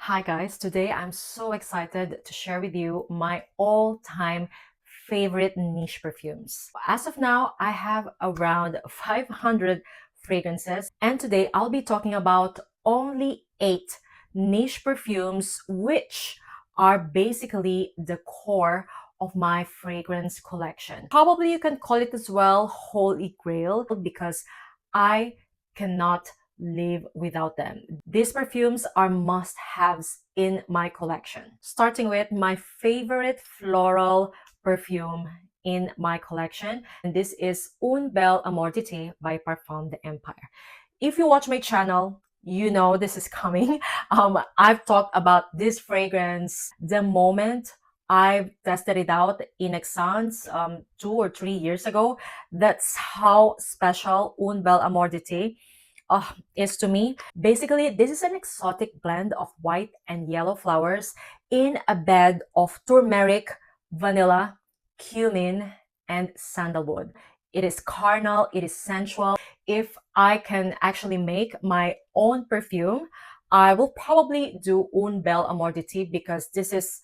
Hi guys, today I'm so excited to share with you my all-time favorite niche perfumes. As of now, I have around 500 fragrances, and today I'll be talking about only 8 niche perfumes which are basically the core of my fragrance collection. Probably you can call it as well Holy Grail because I cannot live without them. These perfumes are must-haves in my collection. Starting with my favorite floral perfume in my collection, and this is Un Bel Amour by Parfum de Empire. If you watch my channel, you know this is coming. I've talked about this fragrance the moment I've tested it out in Exans 2 or 3 years ago. That's how special Un Bel Amour is to me. Basically, this is an exotic blend of white and yellow flowers in a bed of turmeric, vanilla, cumin, and sandalwood. It is carnal, it is sensual. If I can actually make my own perfume, I will probably do Un Bel Amour because this is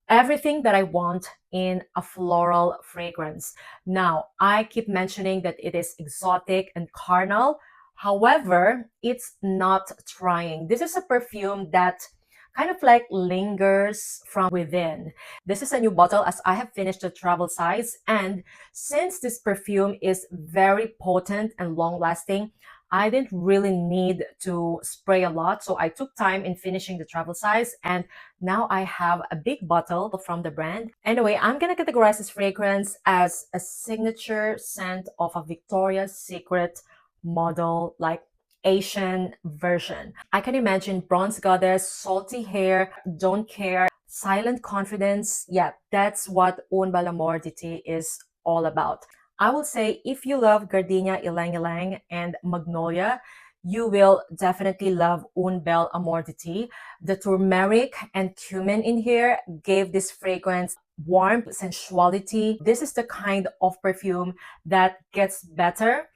everything that I want in a floral fragrance. Now, I keep mentioning that it is exotic and carnal. However, it's not trying. This is a perfume that kind of like lingers from within. This is a new bottle as I have finished the travel size. And since this perfume is very potent and long lasting, I didn't really need to spray a lot. So I took time in finishing the travel size, and now I have a big bottle from the brand. Anyway, I'm gonna categorize this fragrance as a signature scent of a Victoria's Secret model, like Asian version. I can imagine bronze goddess, salty hair, don't care, silent confidence. Yeah, that's what Un Bel Amour is all about. I will say if you love Gardenia Ylang Ylang and Magnolia, you will definitely love Un Bel Amour. The turmeric and cumin in here gave this fragrance warmth, sensuality. This is the kind of perfume that gets better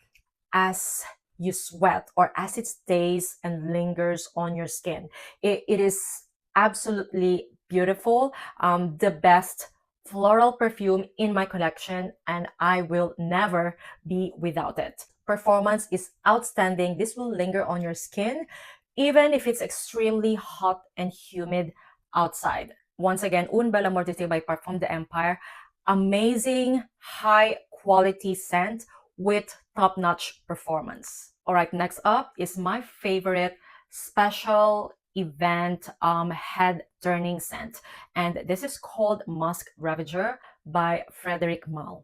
as you sweat or as it stays and lingers on your skin. It is absolutely beautiful. The best floral perfume in my collection, and I will never be without it. Performance is outstanding. This will linger on your skin even if it's extremely hot and humid outside. Once again, Un Bel Amour by Parfum de Empire. Amazing high quality scent with top-notch performance. All right, next up is my favorite special event head turning scent, and this is called Musc Ravageur by Frederic Malle.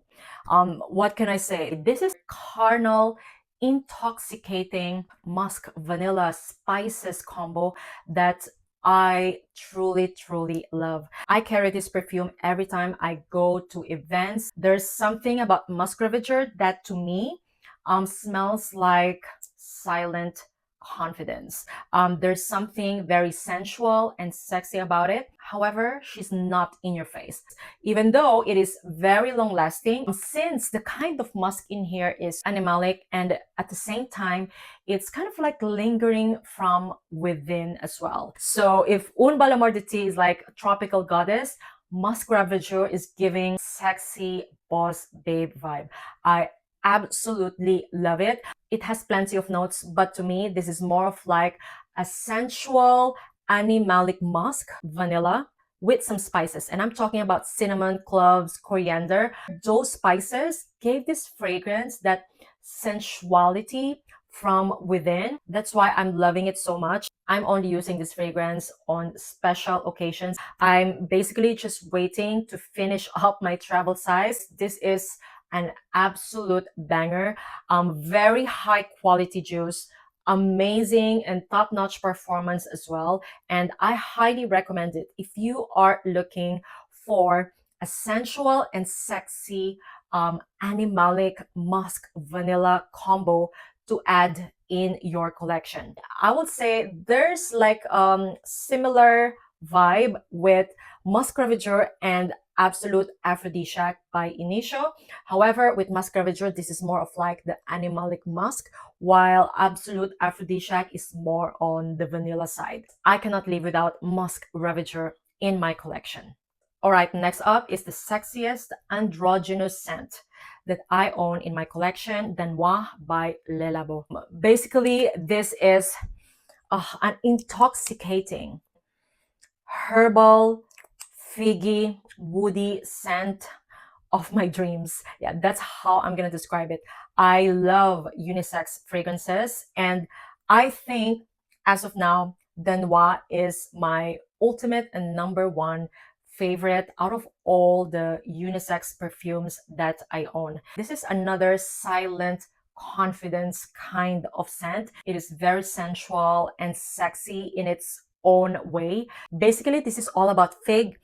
What can I say? This is carnal, intoxicating musk vanilla spices combo that I truly love. I carry this perfume every time I go to events. There's something about Musc Ravageur that to me smells like silent confidence. There's something very sensual and sexy about it. However, she's not in your face. Even though it is very long lasting, since the kind of musk in here is animalic and at the same time, it's kind of like lingering from within as well. So if Un Bel Amour is like a tropical goddess, Musc Ravageur is giving sexy boss babe vibe. I absolutely love it. It has plenty of notes, but to me, this is more of like a sensual animalic musk, vanilla, with some spices. And I'm talking about cinnamon, cloves, coriander. Those spices gave this fragrance that sensuality from within. That's why I'm loving it so much. I'm only using this fragrance on special occasions. I'm basically just waiting to finish up my travel size. This is an absolute banger. Very high quality juice, amazing and top-notch performance as well, and I highly recommend it if you are looking for a sensual and sexy animalic musk vanilla combo to add in your collection. I would say there's like similar vibe with Musc Ravageur and Absolute Aphrodisiac by Initio. However, with Musc Ravageur, this is more of like the animalic musk, while Absolute Aphrodisiac is more on the vanilla side. I cannot live without Musc Ravageur in my collection. All right, next up is the sexiest androgynous scent that I own in my collection, Danois by Le Labo. Basically, this is an intoxicating, herbal, figgy, woody scent of my dreams. Yeah, that's how I'm gonna describe it. I love unisex fragrances, and I think as of now, Danois is my ultimate and #1 favorite out of all the unisex perfumes that I own. This is another silent confidence kind of scent. It is very sensual and sexy in its own way. Basically, this is all about fig,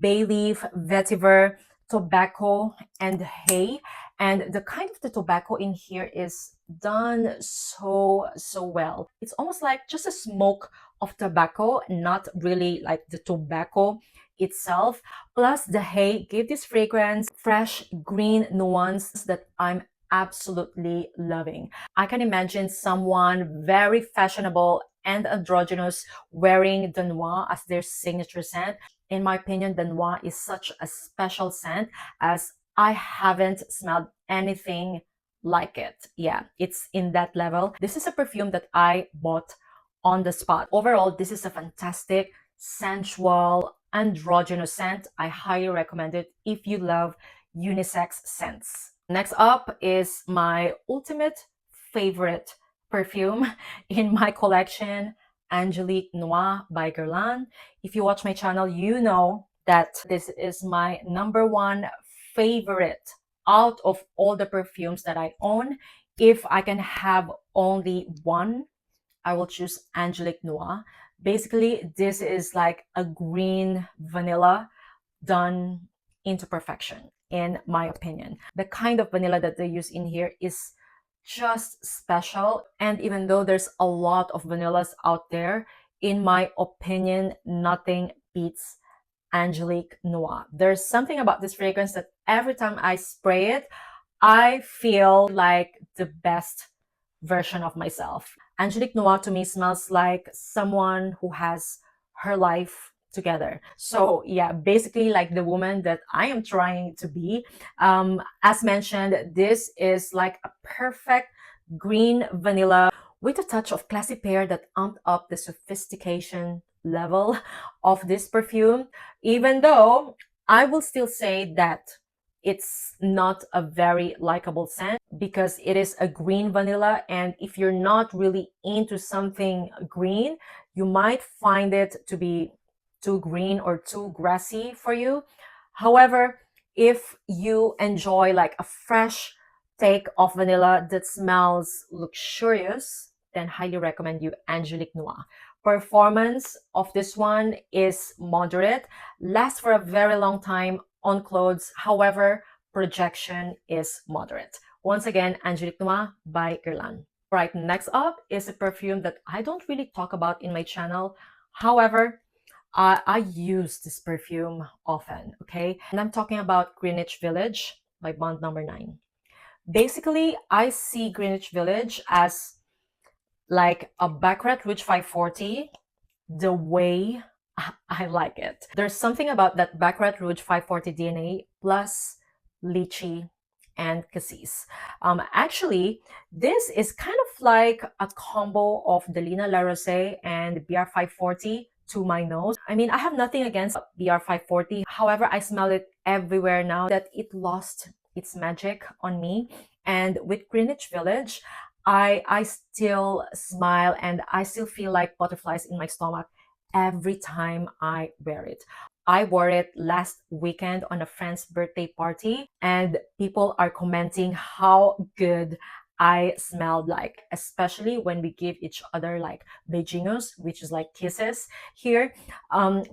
bay leaf, vetiver, tobacco, and hay. And the kind of the tobacco in here is done so well. It's almost like just a smoke of tobacco, not really like the tobacco itself. Plus the hay gave this fragrance fresh green nuance that I'm absolutely loving. I can imagine someone very fashionable and androgynous wearing Danois as their signature scent. In my opinion, Danois is such a special scent as I haven't smelled anything like it. Yeah, it's in that level. This is a perfume that I bought on the spot. Overall, this is a fantastic, sensual, androgynous scent. I highly recommend it if you love unisex scents. Next up is my ultimate favorite perfume in my collection, Angelique Noir by Guerlain. If you watch my channel, you know that this is my #1 favorite out of all the perfumes that I own. If I can have only one, I will choose Angelique Noir. Basically, this is like a green vanilla done into perfection, in my opinion. The kind of vanilla that they use in here is just special. And even though there's a lot of vanillas out there, in my opinion, nothing beats Angelique Noir. There's something about this fragrance that every time I spray it, I feel like the best version of myself. Angelique Noir to me smells like someone who has her life together. So yeah, basically like the woman that I am trying to be. As mentioned, this is like a perfect green vanilla with a touch of classy pear that amped up the sophistication level of this perfume, even though I will still say that it's not a very likable scent because it is a green vanilla, and if you're not really into something green, you might find it to be too green or too grassy for you. However, if you enjoy like a fresh take of vanilla that smells luxurious, then highly recommend you Angelique Noir. Performance of this one is moderate, lasts for a very long time on clothes. However, projection is moderate. Once again, Angelique Noir by Guerlain. Right, next up is a perfume that I don't really talk about in my channel. However, I use this perfume often, okay? And I'm talking about Greenwich Village by Bond Number 9. Basically, I see Greenwich Village as like a Baccarat Rouge 540 the way I like it. There's something about that Baccarat Rouge 540 DNA plus lychee and cassis. Actually, this is kind of like a combo of Delina la Rosee and BR 540 to my nose. I mean, I have nothing against BR 540. However, I smell it everywhere now that it lost its magic on me. And with Greenwich Village, I still smile and I still feel like butterflies in my stomach every time I wear it. I wore it last weekend on a friend's birthday party, and people are commenting how good I smelled like, especially when we give each other like beijinhos, which is like kisses here.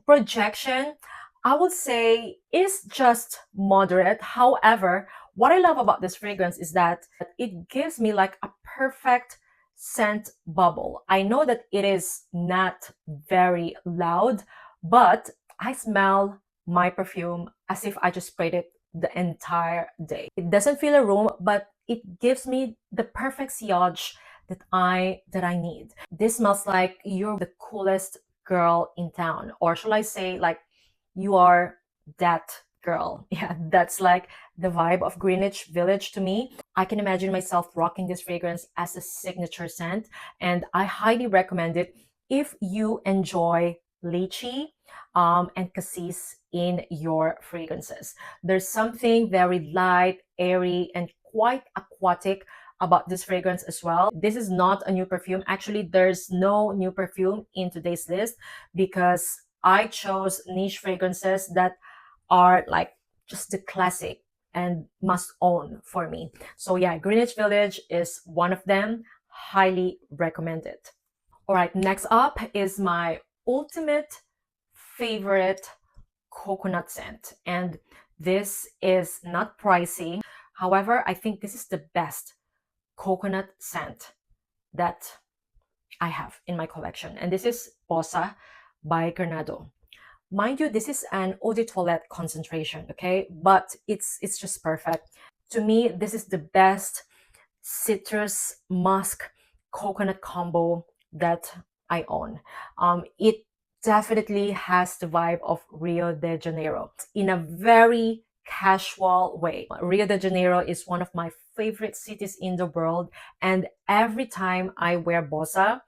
Projection, I would say, is just moderate. However, what I love about this fragrance is that it gives me like a perfect scent bubble. I know that it is not very loud, but I smell my perfume as if I just sprayed it the entire day. It doesn't fill a room, but it gives me the perfect sillage that I need. This smells like you're the coolest girl in town, or shall I say, like you are that girl. Yeah, that's like the vibe of Greenwich Village to me. I can imagine myself rocking this fragrance as a signature scent, and I highly recommend it if you enjoy lychee and cassis in your fragrances. There's something very light, airy, and quite aquatic about this fragrance as well. This is not a new perfume. Actually, there's no new perfume in today's list because I chose niche fragrances that are like just the classic and must own for me. So yeah, Greenwich Village is one of them. Highly recommended. All right, next up is my ultimate favorite coconut scent. And this is not pricey. However, I think this is the best coconut scent that I have in my collection. And this is Bossa by Granado. Mind you, this is an eau de toilette concentration, okay? But it's just perfect. To me, this is the best citrus musk coconut combo that I own. It definitely has the vibe of Rio de Janeiro in a very casual way. Rio de Janeiro is one of my favorite cities in the world, and every time I wear Bossa,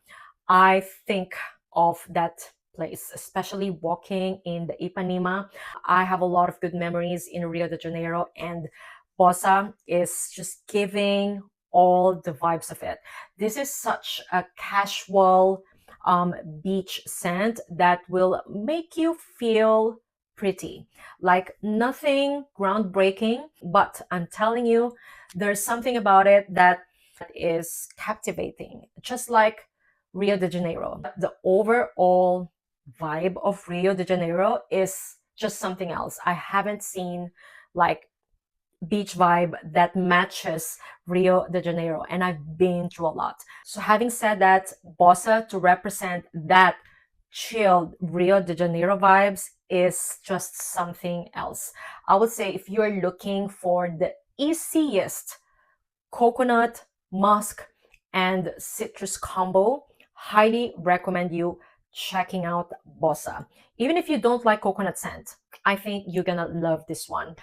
I think of that place, especially walking in the Ipanema. I have a lot of good memories in Rio de Janeiro, and Bossa is just giving all the vibes of it. This is such a casual beach scent that will make you feel pretty, like nothing groundbreaking, but I'm telling you, there's something about it that is captivating, just like Rio de Janeiro. The overall vibe of Rio de Janeiro is just something else. I haven't seen like beach vibe that matches Rio de Janeiro, and I've been through a lot. So having said that, Bossa to represent that chilled Rio de Janeiro vibes is just something else. I would say if you're looking for the easiest coconut, musk, and citrus combo, highly recommend you checking out Bossa. Even if you don't like coconut scent, I think you're gonna love this one.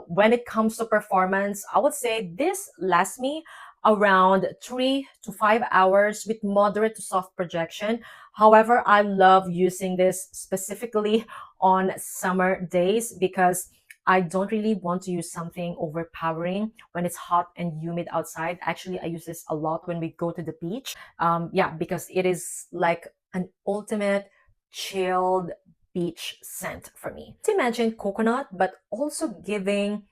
When it comes to performance, I would say this lasts me around 3 to 5 hours with moderate to soft projection. However, I love using this specifically on summer days because I don't really want to use something overpowering when it's hot and humid outside. Actually, I use this a lot when we go to the beach. Yeah, because it is like an ultimate chilled beach scent for me. Just imagine coconut, but also giving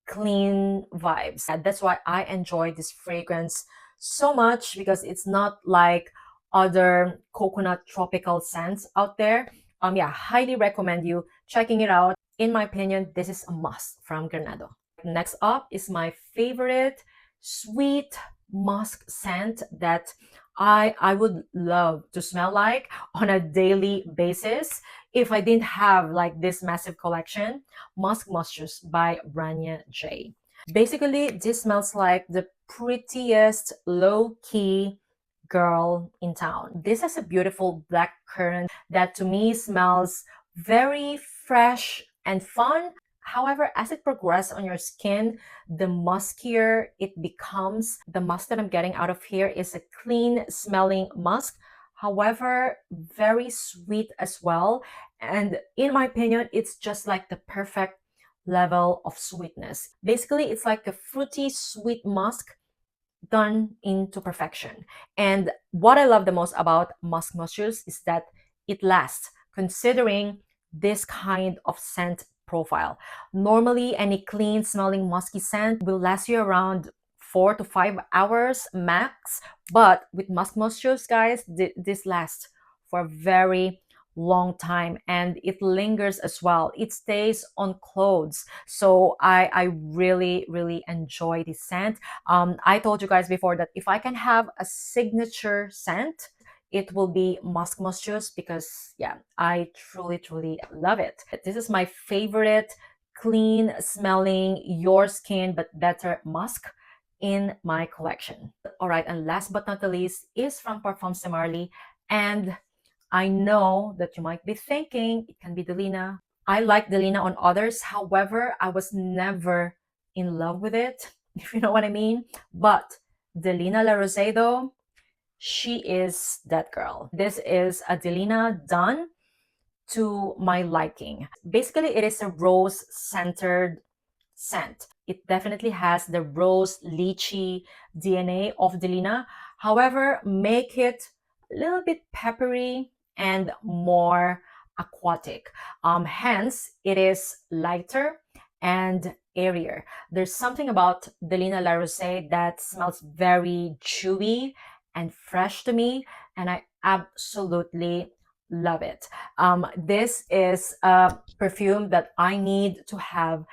clean vibes. That's why I enjoy this fragrance so much, because it's not like other coconut tropical scents out there. Yeah, highly recommend you checking it out. In my opinion, this is a must from Granado. Next up is my favorite sweet musk scent that I would love to smell like on a daily basis if I didn't have like this massive collection. Musc Moschus by Rania J. Basically, this smells like the prettiest low-key girl in town. This has a beautiful black currant that to me smells very fresh and fun. However, as it progresses on your skin, the muskier it becomes. The musk that I'm getting out of here is a clean smelling musk. However, very sweet as well. And in my opinion, it's just like the perfect level of sweetness. Basically, it's like a fruity sweet musk done into perfection. And what I love the most about Musc Moschus is that it lasts, considering this kind of scent profile. Normally, any clean smelling musky scent will last you around 4 to 5 hours max, but with Musc Moschus, guys, this lasts for a very long time, and it lingers as well. It stays on clothes, so I really enjoy this scent. I told you guys before that if I can have a signature scent, it will be Musc Moschus because yeah, I truly love it. This is my favorite clean smelling your skin but better musk in my collection. All right, and last but not the least is from Parfums de Marly, and I know that you might be thinking it can be Delina. I like Delina on others, however, I was never in love with it, if you know what I mean. But Delina la Rosee though, she is that girl. This is a Delina done to my liking. Basically, it is a rose-centered scent. It definitely has the rose lychee DNA of Delina. However, make it a little bit peppery and more aquatic. Hence, it is lighter and airier. There's something about Delina la Rosee that smells very chewy and fresh to me, and I absolutely love it. This is a perfume that I need to have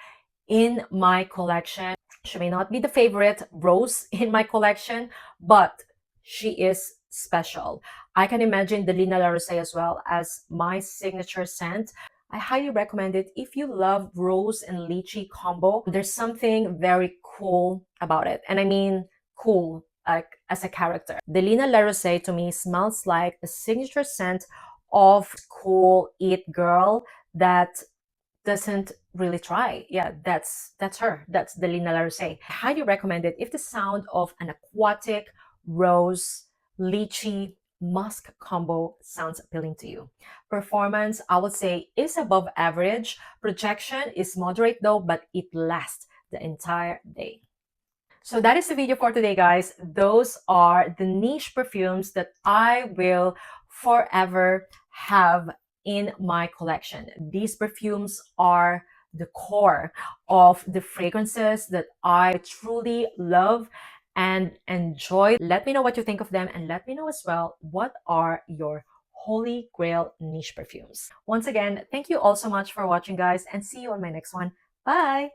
in my collection. She may not be the favorite rose in my collection, but she is special. I can imagine Delina la Rosee as well as my signature scent. I highly recommend it if you love rose and lychee combo. There's something very cool about it. And I mean cool, like as a character. Delina la Rosee to me smells like a signature scent of cool it girl that doesn't really try. Yeah, that's her. That's Delina la Rosee. I highly recommend it if the sound of an aquatic rose lychee musk combo sounds appealing to you. Performance, I would say, is above average. Projection is moderate though, but it lasts the entire day. So that is the video for today, guys. Those are the niche perfumes that I will forever have in my collection. These perfumes are the core of the fragrances that I truly love and enjoy. Let me know what you think of them, and let me know as well what are your holy grail niche perfumes. Once again, thank you all so much for watching, guys, and see you on my next one. Bye!